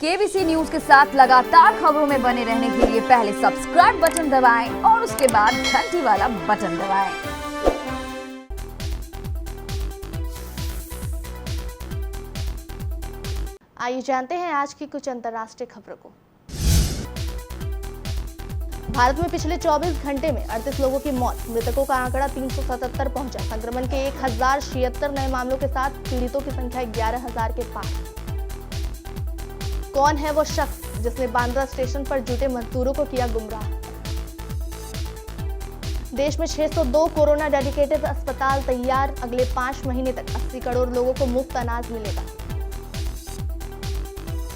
KBC news के साथ लगातार खबरों में बने रहने के लिए पहले सब्सक्राइब बटन दबाएं और उसके बाद घंटी वाला बटन दबाएं। आइए जानते हैं आज की कुछ अंतर्राष्ट्रीय खबरों को। भारत में पिछले 24 घंटे में 38 लोगों की मौत, मृतकों का आंकड़ा 377 पहुंचा। संक्रमण के 1076 नए मामलों के साथ पीड़ितों की संख्या 11,000 के पार। कौन है वो शख्स जिसने बांद्रा स्टेशन पर जुटे मजदूरों को किया गुमराह? देश में 602 कोरोना डेडिकेटेड अस्पताल तैयार, अगले 5 महीने तक 80 करोड़ लोगों को मुफ्त अनाज मिलेगा।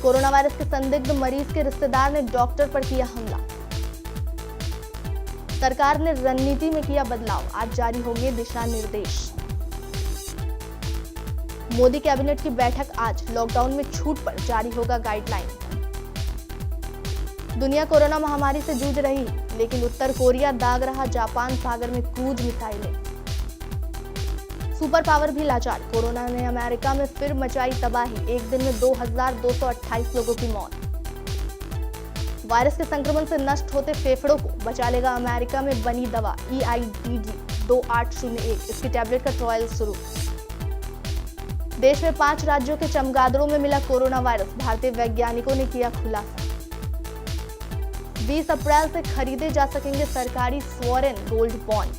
कोरोना वायरस के संदिग्ध मरीज के रिश्तेदार ने डॉक्टर पर किया हमला। सरकार ने रणनीति में किया बदलाव, आज जारी होंगे दिशा निर्देश। मोदी कैबिनेट की बैठक आज, लॉकडाउन में छूट पर जारी होगा गाइडलाइन। दुनिया कोरोना महामारी से जूझ रही, लेकिन उत्तर कोरिया दाग रहा जापान सागर में क्रूज मिसाइलें। सुपर पावर भी लाचार, कोरोना ने अमेरिका में फिर मचाई तबाही, एक दिन में 2,228 लोगों की मौत। वायरस के संक्रमण से नष्ट होते फेफड़ों को बचा लेगा अमेरिका में बनी दवा EIDD 2801, इसकी टैबलेट का ट्रायल शुरू। देश में 5 राज्यों के चमगादड़ों में मिला कोरोना वायरस, भारतीय वैज्ञानिकों ने किया खुलासा। 20 अप्रैल से खरीदे जा सकेंगे सरकारी sovereign gold bond.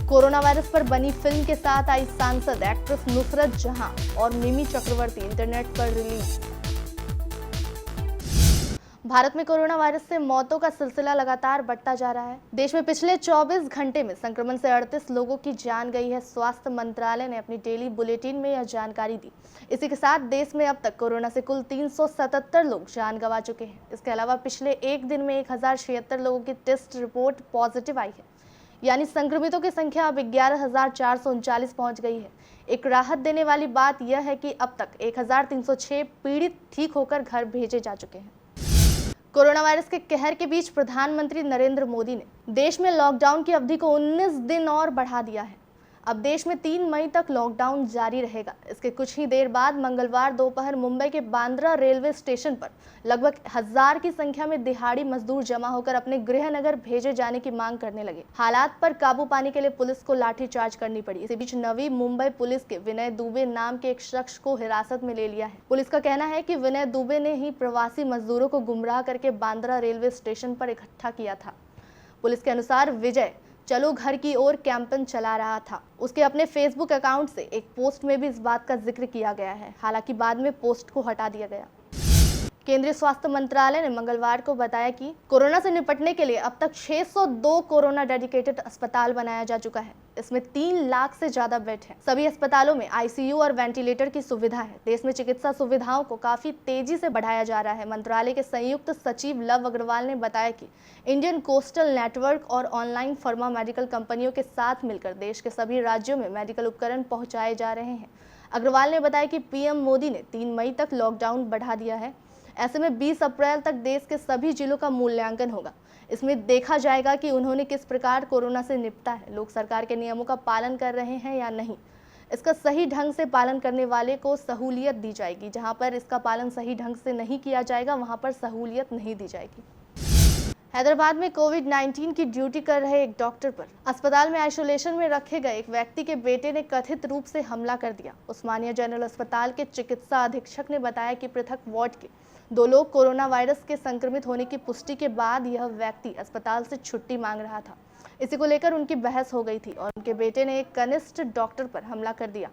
Corona virus पर बनी फिल्म के साथ आई सांसद एक्ट्रेस नुसरत जहां और मिमी चक्रवर्ती इंटरनेट पर रिलीज। भारत में कोरोना वायरस से मौतों का सिलसिला लगातार बढ़ता जा रहा है। देश में पिछले 24 घंटे में संक्रमण से 38 लोगों की जान गई है। स्वास्थ्य मंत्रालय ने अपनी डेली बुलेटिन में यह जानकारी दी। इसी के साथ देश में अब तक कोरोना से कुल 377 लोग जान गंवा चुके हैं। इसके अलावा पिछले एक दिन में 1076 लोगों की टेस्ट रिपोर्ट पॉजिटिव आई है, यानी संक्रमितों की संख्या अब 11,439 पहुंच गई है। एक राहत देने वाली बात यह है कि अब तक 1,306 पीड़ित ठीक होकर घर भेजे जा चुके हैं। कोरोना वायरस के कहर के बीच प्रधानमंत्री नरेंद्र मोदी ने देश में लॉकडाउन की अवधि को 19 दिन और बढ़ा दिया है। अब देश में 3 मई तक लॉकडाउन जारी रहेगा। इसके कुछ ही देर बाद मंगलवार दोपहर मुंबई के बांद्रा रेलवे स्टेशन पर लगभग 1000 की संख्या में दिहाड़ी मजदूर जमा होकर अपने गृह नगर भेजे जाने की मांग करने लगे। हालात पर काबू पाने के लिए पुलिस को लाठीचार्ज करनी पड़ी। इसी बीच नवी मुंबई पुलिस के विनय दुबे नाम के एक शख्स को हिरासत में ले लिया है। पुलिस का कहना है कि विनय दुबे ने ही प्रवासी मजदूरों को गुमराह करके बांद्रा रेलवे स्टेशन पर इकट्ठा किया था। पुलिस के अनुसार विजय चलो घर की ओर कैंपेन चला रहा था। उसके अपने फेसबुक अकाउंट से एक पोस्ट में भी इस बात का जिक्र किया गया है, हालांकि बाद में पोस्ट को हटा दिया गया। केंद्रीय स्वास्थ्य मंत्रालय ने मंगलवार को बताया कि कोरोना से निपटने के लिए अब तक 602 कोरोना डेडिकेटेड अस्पताल बनाया जा चुका है। इसमें 3 लाख से ज्यादा बेड हैं। सभी अस्पतालों में ICU और वेंटिलेटर की सुविधा है। देश में चिकित्सा सुविधाओं को काफी तेजी से बढ़ाया जा रहा है। मंत्रालय के संयुक्त सचिव लव अग्रवाल ने बताया कि इंडियन कोस्टल नेटवर्क और ऑनलाइन फार्मा मेडिकल कंपनियों के साथ मिलकर देश के सभी राज्यों में मेडिकल उपकरण पहुंचाए जा रहे हैं। अग्रवाल ने बताया कि PM मोदी ने 3 मई तक लॉकडाउन बढ़ा दिया है। ऐसे में 20 अप्रैल तक देश के सभी जिलों का मूल्यांकन होगा। इसमें देखा जाएगा कि उन्होंने किस प्रकार कोरोना से निपटा है, लोग सरकार के नियमों का पालन कर रहे हैं या नहीं। इसका सही ढंग से पालन करने वाले को सहूलियत दी जाएगी। जहां पर इसका पालन सही ढंग से नहीं किया जाएगा, वहां पर सहूलियत नहीं दी जाएगी। हैदराबाद में कोविड-19 की ड्यूटी कर रहे एक डॉक्टर पर अस्पताल में आइसोलेशन में रखे गए एक व्यक्ति के बेटे ने कथित रूप से हमला कर दिया। उस्मानिया जनरल अस्पताल के चिकित्सा अधीक्षक ने बताया कि पृथक वार्ड के 2 लोग कोरोना वायरस के संक्रमित होने की पुष्टि के बाद यह व्यक्ति अस्पताल से छुट्टी मांग रहा था। इसी को लेकर उनकी बहस हो गई थी और उनके बेटे ने एक कनिष्ठ डॉक्टर पर हमला कर दिया।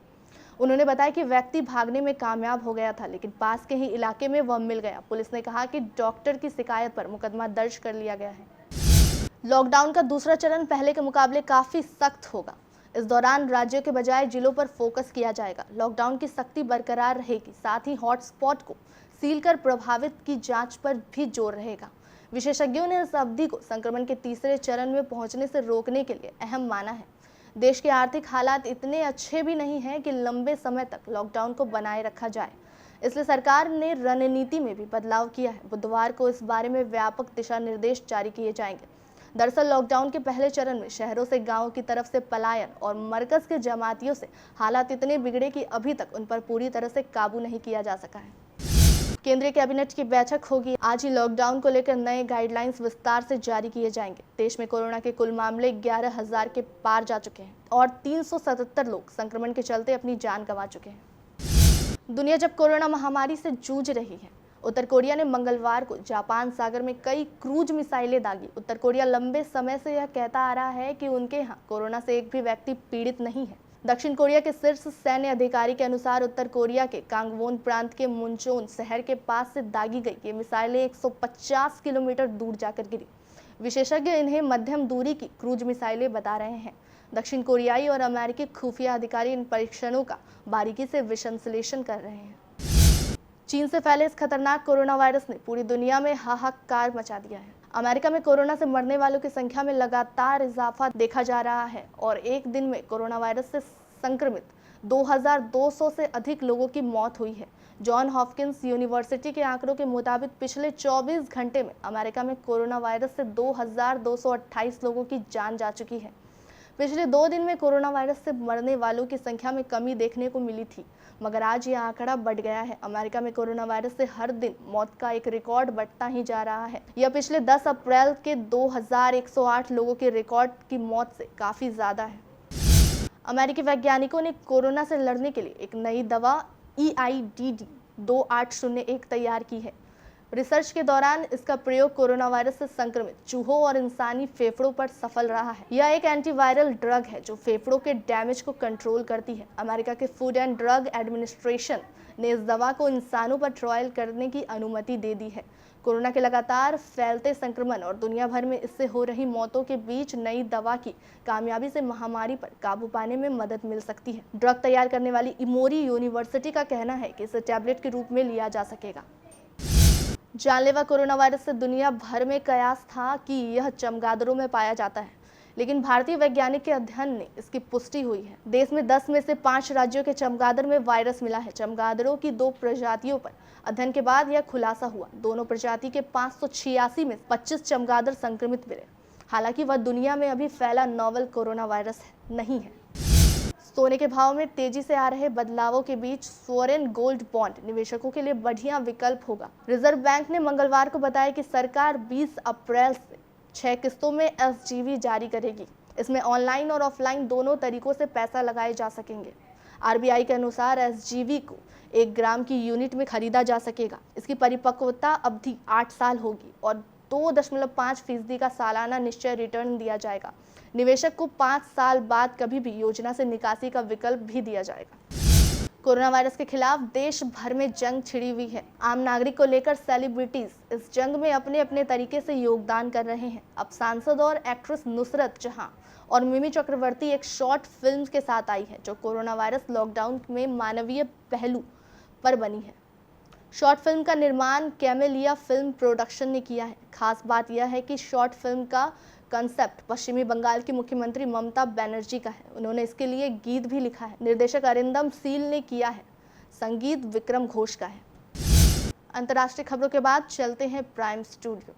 उन्होंने बताया कि व्यक्ति भागने में कामयाब हो गया था, लेकिन पास के ही इलाके में वह मिल गया। पुलिस ने कहा कि डॉक्टर की शिकायत पर मुकदमा दर्ज कर लिया गया है। लॉकडाउन का दूसरा चरण पहले के मुकाबले काफी सख्त होगा। इस दौरान राज्यों के बजाय जिलों पर फोकस किया जाएगा। लॉकडाउन की सख्ती बरकरार रहेगी, साथ ही हॉटस्पॉट को सील कर प्रभावित की जांच पर भी जोर रहेगा। विशेषज्ञों ने इस अवधि को संक्रमण के तीसरे चरण में पहुंचने से रोकने के लिए अहम माना है। देश के आर्थिक हालात इतने अच्छे भी नहीं हैं कि लंबे समय तक लॉकडाउन को बनाए रखा जाए, इसलिए सरकार ने रणनीति में भी बदलाव किया है। बुधवार को इस बारे में व्यापक दिशा निर्देश जारी किए जाएंगे। दरअसल लॉकडाउन के पहले चरण में शहरों से गांवों की तरफ से पलायन और मरकज के जमातियों से हालात इतने बिगड़े कि अभी तक उन पर पूरी तरह से काबू नहीं किया जा सका है। केंद्रीय कैबिनेट की बैठक होगी आज ही। लॉकडाउन को लेकर नए गाइडलाइंस विस्तार से जारी किए जाएंगे। देश में कोरोना के कुल मामले 11,000 के पार जा चुके हैं और 377 लोग संक्रमण के चलते अपनी जान गंवा चुके हैं। दुनिया जब कोरोना महामारी से जूझ रही है, उत्तर कोरिया ने मंगलवार को जापान सागर में कई क्रूज मिसाइलें दागी। उत्तर कोरिया लंबे समय से यह कहता आ रहा है कि उनके यहाँ कोरोना से एक भी व्यक्ति पीड़ित नहीं है। दक्षिण कोरिया के शीर्ष सैन्य अधिकारी के अनुसार उत्तर कोरिया के कांगवोन प्रांत के मुंचोन शहर के पास से दागी गई ये मिसाइलें 150 किलोमीटर दूर जाकर गिरी। विशेषज्ञ इन्हें मध्यम दूरी की क्रूज मिसाइलें बता रहे हैं। दक्षिण कोरियाई और अमेरिकी खुफिया अधिकारी इन परीक्षणों का बारीकी से विश्लेषण कर रहे हैं। चीन से फैले इस खतरनाक कोरोना वायरस ने पूरी दुनिया में हाहाकार मचा दिया है। अमेरिका में कोरोना से मरने वालों की संख्या में लगातार इजाफा देखा जा रहा है और एक दिन में कोरोना वायरस से संक्रमित 2,200 से अधिक लोगों की मौत हुई है। जॉन हॉपकिंस यूनिवर्सिटी के आंकड़ों के मुताबिक पिछले 24 घंटे में अमेरिका में कोरोना वायरस से 2,228 लोगों की जान जा चुकी है। पिछले 2 दिन में कोरोना वायरस से मरने वालों की संख्या में कमी देखने को मिली थी, मगर आज यह आंकड़ा बढ़ गया है। अमेरिका में कोरोना वायरस से हर दिन मौत का एक रिकॉर्ड बढ़ता ही जा रहा है। यह पिछले 10 अप्रैल के 2,108 लोगों के रिकॉर्ड की मौत से काफी ज्यादा है। अमेरिकी वैज्ञानिकों ने कोरोना से लड़ने के लिए एक नई दवा EIDD-2801 तैयार की है। रिसर्च के दौरान इसका प्रयोग कोरोना वायरस से संक्रमित चूहों और इंसानी फेफड़ों पर सफल रहा है। यह एक एंटीवायरल ड्रग है जो फेफड़ों के डैमेज को कंट्रोल करती है। अमेरिका के फूड एंड ड्रग एडमिनिस्ट्रेशन ने इस दवा को इंसानों पर ट्रायल करने की अनुमति दे दी है। कोरोना के लगातार फैलते संक्रमण और दुनिया भर में इससे हो रही मौतों के बीच नई दवा की कामयाबी से महामारी पर काबू पाने में मदद मिल सकती है। ड्रग तैयार करने वाली इमोरी यूनिवर्सिटी का कहना है कि इसे टैबलेट के रूप में लिया जा सकेगा। जानलेवा कोरोना वायरस से दुनिया भर में कयास था कि यह चमगादड़ों में पाया जाता है, लेकिन भारतीय वैज्ञानिक के अध्ययन ने इसकी पुष्टि हुई है। देश में 10 में से 5 राज्यों के चमगादड़ में वायरस मिला है। चमगादड़ों की 2 प्रजातियों पर अध्ययन के बाद यह खुलासा हुआ। दोनों प्रजाति के 586 में 25 चमगादड़ संक्रमित मिले। हालांकि वह दुनिया में अभी फैला नोवेल कोरोना वायरस नहीं है। सोने के भाव में तेजी से आ रहे बदलावों के बीच सोवरेन गोल्ड बॉन्ड निवेशकों के लिए बढ़िया विकल्प होगा। रिजर्व बैंक ने मंगलवार को बताया कि सरकार 20 अप्रैल से 6 किस्तों में SGV जारी करेगी। इसमें ऑनलाइन और ऑफलाइन दोनों तरीकों से पैसा लगाए जा सकेंगे। RBI के अनुसार SGV को 1 ग्राम की यूनिट में खरीदा जा सकेगा। इसकी परिपक्वता अवधि 8 साल होगी और 2.5% का सालाना निश्चय रिटर्न दिया जाएगा। निवेशक को 5 साल बाद कभी भी योजना से निकासी का विकल्प भी दिया जाएगा। कोरोना वायरस के खिलाफ देश भर में जंग छिड़ी हुई है। आम नागरिक को लेकर सेलिब्रिटीज इस जंग में अपने अपने तरीके से योगदान कर रहे हैं। अब सांसद और एक्ट्रेस नुसरत जहां और मिमी चक्रवर्ती एक शॉर्ट फिल्म के साथ आई है जो कोरोना वायरस लॉकडाउन में मानवीय पहलू पर बनी है। शॉर्ट फिल्म का निर्माण कैमेलिया फिल्म प्रोडक्शन ने किया है। खास बात यह है कि शॉर्ट फिल्म का कंसेप्ट पश्चिमी बंगाल की मुख्यमंत्री ममता बनर्जी का है। उन्होंने इसके लिए गीत भी लिखा है। निर्देशक अरिंदम सील ने किया है। संगीत विक्रम घोष का है। अंतर्राष्ट्रीय खबरों के बाद चलते हैं प्राइम स्टूडियो।